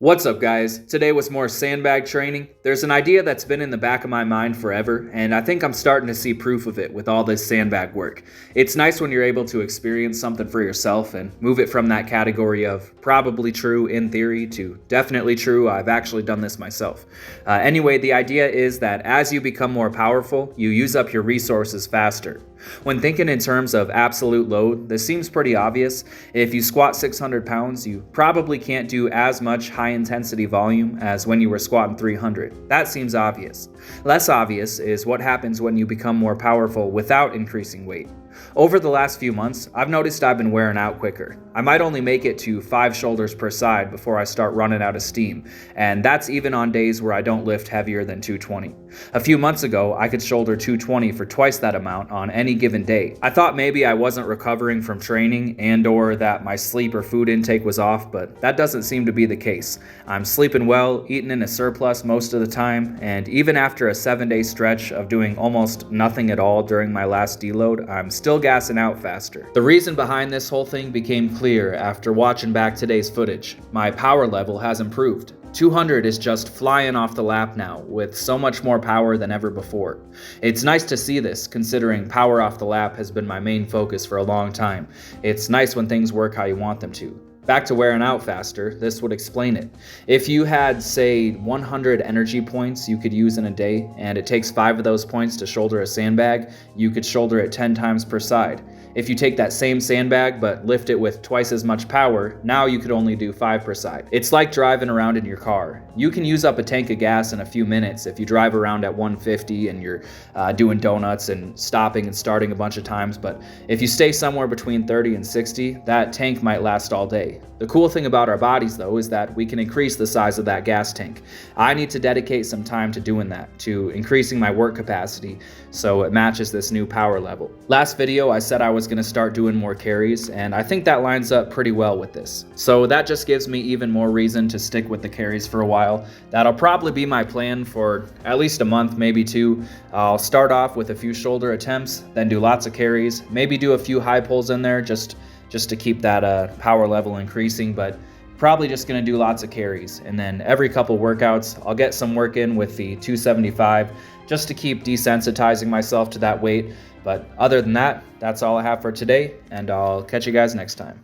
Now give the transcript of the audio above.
What's up, guys? Today was more sandbag training. There's an idea that's been in the back of my mind forever, and I think I'm starting to see proof of it with all this sandbag work. It's nice when you're able to experience something for yourself and move it from that category of probably true in theory to definitely true, I've actually done this myself. Anyway, the idea is that as you become more powerful, you use up your resources faster. When thinking in terms of absolute load, this seems pretty obvious. If you squat 600 pounds, you probably can't do as much high intensity volume as when you were squatting 300. That seems obvious. Less obvious is what happens when you become more powerful without increasing weight. Over the last few months, I've noticed I've been wearing out quicker. I might only make it to 5 shoulders per side before I start running out of steam, and that's even on days where I don't lift heavier than 220. A few months ago, I could shoulder 220 for twice that amount on any given day. I thought maybe I wasn't recovering from training and/or that my sleep or food intake was off, but that doesn't seem to be the case. I'm sleeping well, eating in a surplus most of the time, and even after a 7-day stretch of doing almost nothing at all during my last deload, I'm still gassing out faster. The reason behind this whole thing became clear after watching back today's footage. My power level has improved. 200 is just flying off the lap now, with so much more power than ever before. It's nice to see this, considering power off the lap has been my main focus for a long time. It's nice when things work how you want them to. Back to wearing out faster, this would explain it. If you had, say, 100 energy points you could use in a day, and it takes 5 of those points to shoulder a sandbag, you could shoulder it 10 times per side. If you take that same sandbag but lift it with twice as much power, now you could only do 5 per side. It's like driving around in your car. You can use up a tank of gas in a few minutes if you drive around at 150 and you're doing donuts and stopping and starting a bunch of times, but if you stay somewhere between 30 and 60, that tank might last all day. The cool thing about our bodies, though, is that we can increase the size of that gas tank. I need to dedicate some time to doing that, to increasing my work capacity so it matches this new power level. Last video, I said I was going to start doing more carries, and I think that lines up pretty well with this. So that just gives me even more reason to stick with the carries for a while. That'll probably be my plan for at least a month, maybe 2. I'll start off with a few shoulder attempts, then do lots of carries, maybe do a few high pulls in there just to keep that power level increasing, but probably just going to do lots of carries. And then every couple workouts, I'll get some work in with the 275 just to keep desensitizing myself to that weight. But other than that, that's all I have for today, and I'll catch you guys next time.